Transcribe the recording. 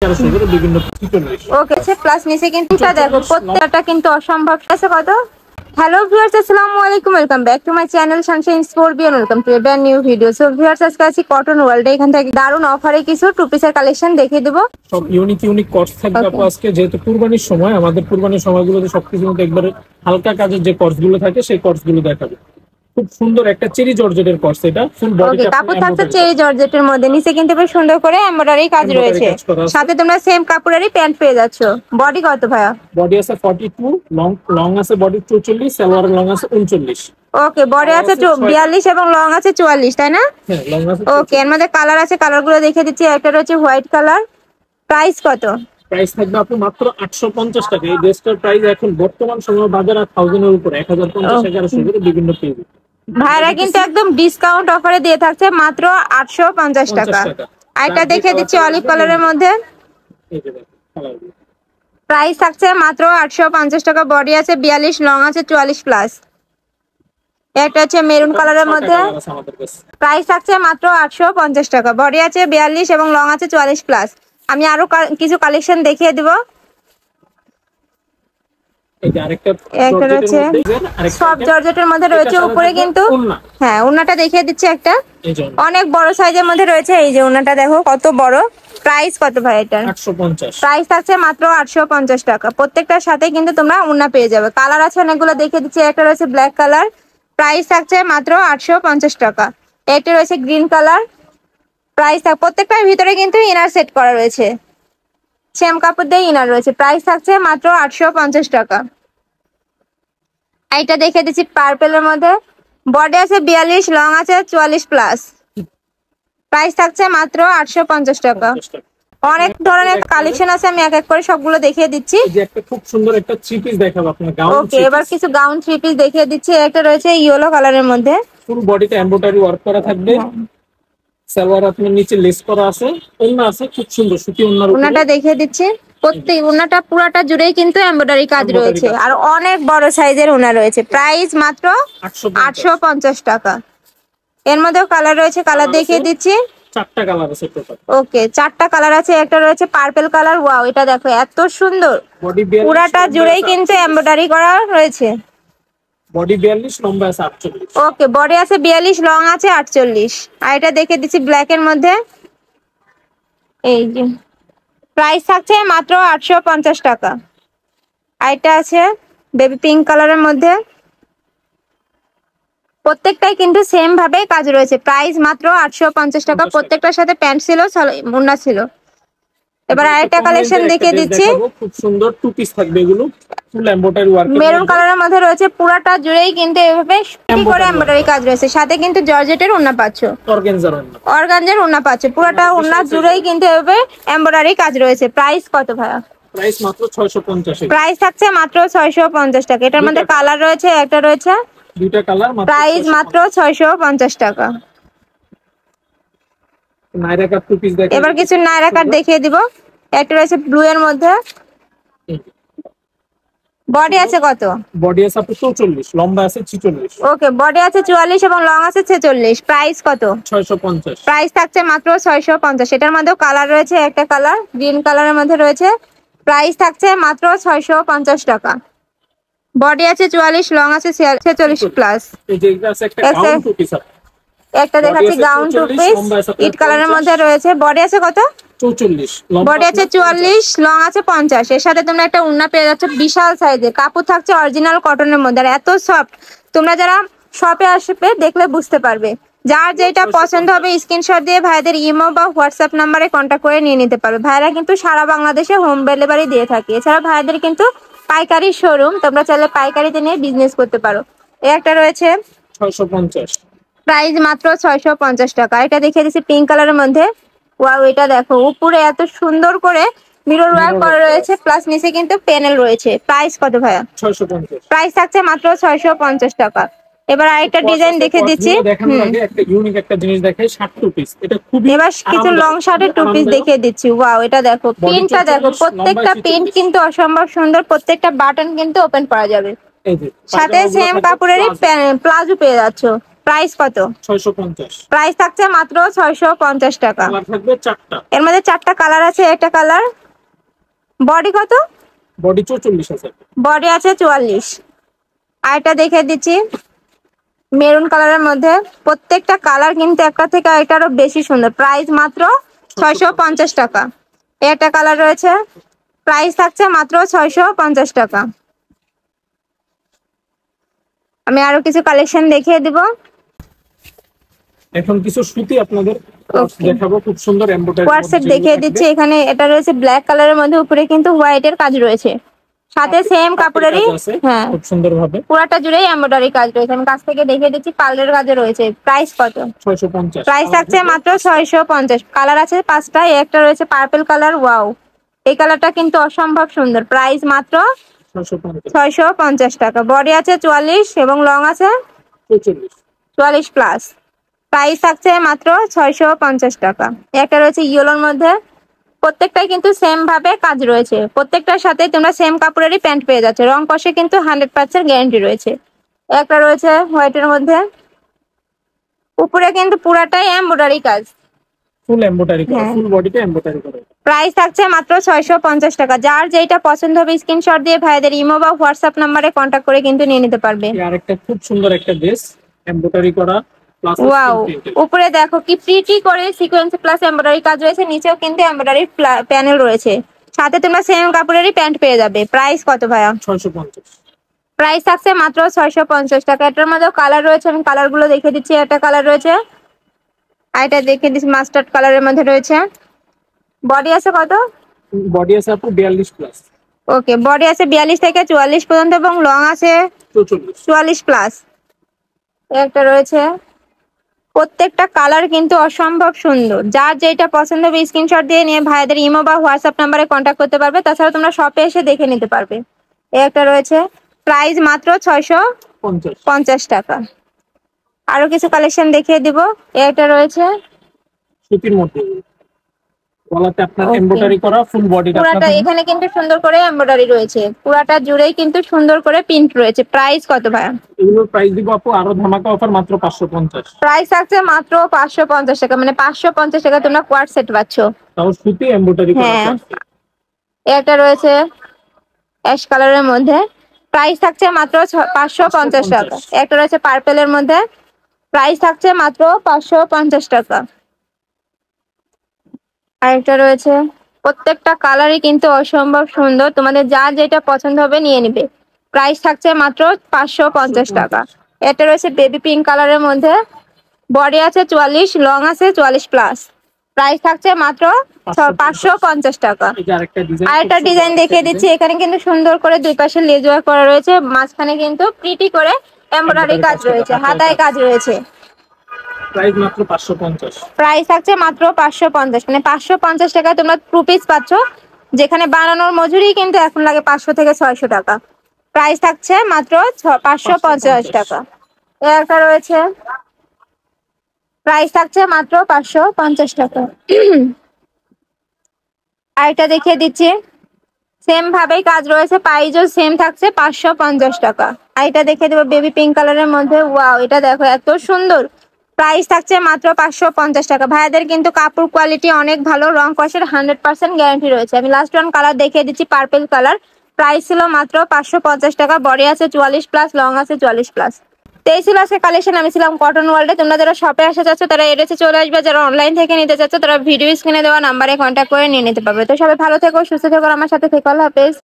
থেকে শুরু করে বিভিন্ন 43। ওকে আছে প্লাস নিচে কিন্তু দেখো প্রত্যেকটা কিন্তু অসম্ভব আছে কত। হ্যালো ভিউয়ার্স, আসসালামু আলাইকুম, welcome back to my channel Sunshine scorpion. Welcome to A brand new video. So viewers, আজকে আছি কটন ওয়ার্ল্ডে। এখান থেকে দারুন অফারে কিছু টু পিসের কালেকশন দেখিয়ে দেবো। সব ইউনিক কটস থাকবে আপু আজকে, যেহেতু কুরবানির সময়, আমাদের কুরবানির সময়গুলোতে সবকিছুর মধ্যে একবারে হালকা কাজের যে কটস গুলো থাকে সেই কটস গুলো দেখাবো। খুব সুন্দর একটা চেরি জর্জেটের কটস, এটা ফুল বডি কাপড় থাকছে চেরি জর্জেটের মধ্যে, নিচে কিন্তু বেশ সুন্দর করে এমব্রয়ডারি কাজ রয়েছে, সাথে তোমরা সেম কাপড়েরই প্যান্ট পেয়ে যাচ্ছ। বডি কত ভাইয়া? বডি আছে 42, লং আছে বডি 44, সালোয়ার লং আছে 39। ওকে, বডি আছে 42 এবং লং আছে 44, তাই না? হ্যাঁ, লং আছে। ওকে, এর মধ্যে কালার আছে, কালার গুলো দেখে দিচ্ছি। একটা রয়েছে হোয়াইট কালার। প্রাইস কত? প্রাইস থাকবে আপু মাত্র 850 টাকা। এই ড্রেসটার প্রাইস এখন বর্তমান সময় বাজারে 1000 এর উপরে, 1050, 1100 করে বিভিন্ন পেজে। ভাইরা কিন্তু একদম ডিসকাউন্ট অফারে দিয়ে থাকছে মাত্র 850 টাকা। আইটা দেখে দিচ্ছি অলিভ কালারের মধ্যে। এই যে দেখো কালারগুলো। প্রাইস থাকছে মাত্র 850 টাকা। বডি আছে 42, লং আছে 44 প্লাস। একটা আছে মেরুন কালারের মধ্যে। প্রাইস থাকছে মাত্র 850 টাকা। বডি আছে 42 এবং লং আছে 44 প্লাস। আমি আরো কিছু কালেকশন দেখিয়ে দিব। সব জর্জেটের মধ্যে রয়েছে, উপরে কিন্তু হ্যাঁ ওড়নাটা দেখিয়ে দিচ্ছি একটা, অনেক বড় সাইজের মধ্যে রয়েছে। এই যে ওড়নাটা দেখো কত বড়। প্রাইস কত ভাই এটা? 850। প্রাইস থাকছে মাত্র 850 টাকা। প্রত্যেকটার সাথে কিন্তু তোমরা ওড়না পেয়ে যাবে। কালার আছে অনেকগুলো, দেখিয়ে দিচ্ছি। একটা রয়েছে ব্ল্যাক কালার, প্রাইস থাকছে মাত্র 850 টাকা। একটা রয়েছে গ্রিন কালার, প্রাইস প্রত্যেকটার ভিতরে কিন্তু ইনার সেট করা রয়েছে, সেম কাপড় দিয়ে ইনার রয়েছে। প্রাইস থাকছে মাত্র 850 টাকা। এইটা দেখে দিচ্ছি পার্পেলের মধ্যে। বডি আছে 42, লং আছে 44 প্লাস। প্রাইস থাকছে মাত্র 850 টাকা। অনেক ধরনের কালেকশন আছে, আমি এক এক করে সবগুলো দেখিয়ে দিচ্ছি। এই যে একটা খুব সুন্দর একটা থ্রি পিস দেখাবো আপনাদের, গাউন। ওকে, এবার কিছু গাউন থ্রি পিস দেখিয়ে দিচ্ছি। একটা রয়েছে ইয়েলো কালারের মধ্যে, ফুল বডিতে এমব্রয়ডারি ওয়ার্ক করা থাকবে। সালোয়ার আপনার নিচে লেস করা আছে, ওন্না আছে খুব সুন্দর সুতি ওন্নার উপরে। ওন্নাটা দেখিয়ে দিচ্ছি। প্রত্যেক ওন্নাটা পুরাটা জুড়েই কিন্তু এমব্রয়ডারি কাজ রয়েছে, আর অনেক বড় সাইজের ওন্না রয়েছে। প্রাইস মাত্র 850 টাকা। এর মধ্যেও কালার রয়েছে, কালার দেখিয়ে দিচ্ছি। 4টা কালার আছে টোটাল। ওকে, 4টা কালার আছে। একটা রয়েছে পার্পল কালার। ওয়াও, এটা দেখো এত সুন্দর, পুরাটা জুড়েই কিন্তু এমব্রয়ডারি করা রয়েছে। বডি 42, লম্বা আছে 48। ওকে, বডি আছে 42, লং আছে 48। আর এটা দেখে দিচ্ছি ব্ল্যাক এর মধ্যে। এই যে প্রাইস থাকছে মাত্র 850 টাকা। আর এটা আছে বেবি পিঙ্ক কালারের মধ্যে। প্রত্যেকটাই কিন্তু সেম ভাবে কাজ রয়েছে। প্রাইস মাত্র 850 টাকা। প্রত্যেকটার সাথে প্যান্ট ছিল, ওড়না ছিল। এবার আরেকটা কালেকশন দেখিয়ে দিচ্ছি। খুব সুন্দর টু পিস থাকবে, এগুলো ফুল এমব্রয়ডারি ওয়ার্ক। মেরুন কালারের মধ্যে রয়েছে, পুরাটা জুড়েই কিন্তু এভাবে সুতি করে এমব্রয়ডারি কাজ রয়েছে, সাথে কিন্তু জর্জেটের ওড়না পাচ্ছ, অর্গানজার ওড়না পাচ্ছ। পুরাটা ওড়না জুড়েই কিন্তু এভাবে এমব্রয়ডারি কাজ রয়েছে। প্রাইস কত ভাইয়া? প্রাইস মাত্র 650। প্রাইস থাকছে মাত্র 650 টাকা। এটার মধ্যে কালার রয়েছে, একটা রয়েছে, দুইটা কালার। প্রাইস মাত্র 650 টাকা। নাইরা কাট টু পিস দেখেন। এবার কিছু নাইরা কাট দেখিয়ে দিব। একটা রয়েছে ব্লু এর মধ্যে। বডি আছে কত? বডি আছে 44, লম্বা আছে 46। ওকে, বডি আছে 44 এবং লং আছে 46। প্রাইস কত? 650। প্রাইস থাকছে মাত্র 650। এটার মধ্যেও কালার রয়েছে, একটা কালার গ্রিন কালারের মধ্যে রয়েছে। প্রাইস থাকছে মাত্র 650 টাকা। বডি আছে 44, লং আছে 46 প্লাস। এই যে এটা আছে একটা গাউন টু পিস। একটা দেখাচ্ছি গাউন টু পিস, ইট কালারের মধ্যে রয়েছে। বডি আছে কত? 44, বডি আছে 44, লং আছে 50। এর সাথে তোমরা একটা ওড়না পেয়ে যাচ্ছ বিশাল সাইজের। কাপড় থাকছে অরিজিনাল কটনের মধ্যে, আর এত সফট। তোমরা যারা শপে আসবে দেখলে বুঝতে পারবে। যার যেটা পছন্দ হবে স্ক্রিনশট দিয়ে ভাইদের ইমো বা হোয়াটসঅ্যাপ নাম্বারে কন্ট্যাক্ট করে নিয়ে নিতে পারবে। ভাইরা কিন্তু সারা বাংলাদেশে হোম ডেলিভারি দিয়ে থাকে। এছাড়া ভাইদের কিন্তু পাইকারি শোরুম, তোমরা চাইলে পাইকারিতে নিয়ে বিজনেস করতে পারো। এই একটা রয়েছে 650। প্রাইস মাত্র 650 টাকা। এটা দেখিয়ে দিচ্ছি পিঙ্ক কালারের মধ্যে। ওয়াও, এটা দেখো উপরে এত সুন্দর করে মিরর ওয়ার্ক করা রয়েছে, প্লাস নিচে কিন্তু প্যানেল রয়েছে। প্রাইস কত ভাইয়া? 650। প্রাইস থাকছে মাত্র 650 টাকা। এবার আরেকটা ডিজাইন দেখে দিচ্ছি। দেখানোর আগে একটা ইউনিক একটা জিনিস দেখাই, শার্ট টু পিস। এটা খুবই এবার কিছু লং শার্টের টু পিস দেখিয়ে দিচ্ছি। ওয়াও, এটা দেখো প্রিন্টটা দেখো, প্রত্যেকটা প্রিন্ট কিন্তু অসম্ভব সুন্দর। প্রত্যেকটা বাটন কিন্তু ওপেন করা যাবে, সাথে সেম কাপড়েরই প্লাজো পেয়ে যাচ্ছ। প্রাইস কত? 650। প্রাইস থাকছে মাত্র 650 টাকা। কালার থাকবে 4টা। এর মধ্যে 4টা কালার আছে। একটা কালার। বডি কত? বডি 44 আছে। বডি আছে 44। আরেকটা দেখে দিচ্ছি মেরুন কালারের মধ্যে। প্রত্যেকটা কালার কিন্তু একটা থেকে আরেকটারও বেশি সুন্দর। প্রাইস মাত্র 650 টাকা। একটা কালার রয়েছে, প্রাইস থাকছে মাত্র 650 টাকা। আমি আরো কিছু কালেকশন দেখিয়ে দিব। এখন কিছু সুতি আপনাদের Okay. দেখাবো, খুব সুন্দর এমব্রয়ডারি কোয়ারসেট দেখিয়ে দিচ্ছি। এখানে এটা রয়েছে ব্ল্যাক কালারের মধ্যে, উপরে কিন্তু হোয়াইটের কাজ রয়েছে, সাথে সেম কাপড়েরই হ্যাঁ খুব সুন্দর ভাবে পুরাটা জুড়েই এমব্রয়ডারি কাজ রয়েছে। আমি কাছ থেকে দেখিয়ে দিচ্ছি পার্লের কাজে রয়েছে। প্রাইস কত? 650। প্রাইস থাকছে মাত্র 650। কালার আছে 5টা। একটা রয়েছে পার্পল কালার। ওয়াও, এই কালারটা কিন্তু অসম্ভব সুন্দর। প্রাইস মাত্র 650 টাকা। বডি আছে 44 এবং লং আছে 44 প্লাস। প্রাইস থাকছে মাত্র 650 টাকা। একটা রয়েছে ইয়েলোর মধ্যে। প্রত্যেকটাই কিন্তু সেম ভাবে কাজ রয়েছে। প্রত্যেকটার সাথে তোমরা সেম কাপড়েরই প্যান্ট পেয়ে যাচ্ছে। রং কষে কিন্তু 100% গ্যারান্টি রয়েছে। একটা রয়েছে হোয়াইটের মধ্যে, উপরে কিন্তু পুরাটাই এমব্রয়ডারি কাজ, ফুল এমব্রয়ডারি করা, হ্যাঁ। ফুল বডিতে এমব্রয়ডারি করা। প্রাইস থাকছে মাত্র 650 টাকা। যার যেটা পছন্দ হবে স্ক্রিনশট দিয়ে ভাইদের ইমো বা হোয়াটসঅ্যাপ নাম্বারে কন্ট্যাক্ট করে কিন্তু নিয়ে নিতে পারবে। আর একটা খুব সুন্দর একটা ড্রেস এমব্রয়ডারি করা প্লাস ওয়াও, উপরে দেখো কি প্রিটি করে সিকোয়েন্স প্লাস এমব্রয়ডারি কাজ রয়েছে, নিচেও কিন্তু এমব্রয়ডারি প্যানেল রয়েছে, সাথে তোমরা সেম কাপড়েরই প্যান্ট পেয়ে যাবে। প্রাইস কত ভাইয়া? 650। প্রাইস থাকছে মাত্র 650 টাকা। এটার মধ্যেও কালার রয়েছে, আমি কালার গুলো দেখে দিচ্ছি। একটা কালার রয়েছে, আর এটা দেখে দিচ্ছি মাস্টার্ড কালারের মধ্যে রয়েছে। বডি আছে কত? বডি আছে আপু 42 প্লাস। ওকে, বডি আছে 42 থেকে 44 পর্যন্ত এবং লং আছে 44 প্লাস। একটা রয়েছে। প্রত্যেকটা কালার কিন্তু অসম্ভব সুন্দর। যার যেটা পছন্দ হবে স্ক্রিনশট দিয়ে নিয়ে ভাইদের ইমো বা হোয়াটসঅ্যাপ নাম্বারে কন্ট্যাক্ট করতে পারবে। তাছাড়া তোমরা শপে এসে দেখে নিতে পারবে। একটা রয়েছে, প্রাইস মাত্র 650 টাকা। আরো কিছু কালেকশন দেখিয়ে দিব। একটা রয়েছে সুতির মধ্যে গলাতে আপনার Okay. এমব্রয়ডারি করা ফুল বডিটা পুরাটা এখানে কিন্তু সুন্দর করে এমব্রয়ডারি রয়েছে। পুরাটা জুড়েই কিন্তু সুন্দর করে প্রিন্ট রয়েছে। প্রাইস কত ভাইয়া? এগুলোর প্রাইস দিব আপু আরো ধামাকা অফার মাত্র 550। প্রাইস আছে মাত্র 550 টাকা, মানে 550 টাকা তোমরা কোয়ার্ট সেট পাচ্ছ। তাও সুতি এমব্রয়ডারি করা হ্যাঁ। আছে। একটা রয়েছে অ্যাশ কালারের মধ্যে, প্রাইস থাকছে মাত্র 550 টাকা। একটা রয়েছে পার্পেলের মধ্যে, প্রাইস থাকছে মাত্র 550 টাকা। আর একটা রয়েছে, প্রত্যেকটা কালারই কিন্তু অসম্ভব সুন্দর। তোমাদের যার যেটা পছন্দ হবে নিয়ে নিবে। প্রাইস থাকছে মাত্র 550 টাকা। এটা রয়েছে বেবি পিঙ্ক কালারের মধ্যে, বডি আছে 44, লং আছে 44 প্লাস। প্রাইস থাকছে মাত্র 550 টাকা। এই যে আরেকটা ডিজাইন, আর একটা ডিজাইন দেখিয়ে দিচ্ছি। এখানে কিন্তু সুন্দর করে দুই পাশে লেজ ওয়ার্ক করা রয়েছে, মাঝখানে কিন্তু প্রিটি করে এমব্রয়ডারি কাজ রয়েছে, হাতায় কাজ রয়েছে। প্রাইস মাত্র 550। প্রাইস থাকছে মাত্র 550, মানে 550 টাকা তোমরা 2 পিস পাচ্ছ, যেখানে বানানোর মজুরি কিন্তু এখন লাগে 500 থেকে 600 টাকা। প্রাইস থাকছে মাত্র 550 টাকা। একটা রয়েছে, প্রাইস থাকছে মাত্র 550 টাকা। আরেকটা দেখিয়ে দিচ্ছি, সেম ভাবেই কাজ রয়েছে, প্রাইসও সেম থাকছে 550 টাকা। আর এটা দেখে দেবো বেবি পিঙ্ক কালারের মধ্যে। ওয়াও, এটা দেখো এত সুন্দর। প্রাইস থাকছে মাত্র 550 টাকা। ভাইয়াদের কিন্তু কাপড় কোয়ালিটি অনেক ভালো, রং কষের 100% গ্যারান্টি রয়েছে। আমি লাস্ট ওয়ান কালার দেখিয়ে দিচ্ছি, পার্পল কালার। প্রাইস ছিল মাত্র 550 টাকা। বডি আছে 44 প্লাস, লং আছে 44 প্লাস। তো এই ছিল আজকে কালেকশন। আমি ছিলাম কটন ওয়ার্ল্ডে। তোমরা যারা শপে আসতে চাচ্ছ তারা এড্রেসে চলে আসবে, যারা অনলাইন থেকে নিতে চাচ্ছ তারা ভিডিও স্ক্রিনে দেওয়া নাম্বারে কন্ট্যাক্ট করে নিয়ে নিতে পারবে। তো সবাই ভালো থেকো, সুস্থ থেকো, আমার সাথে থেকো। আল্লাহ হাফেজ।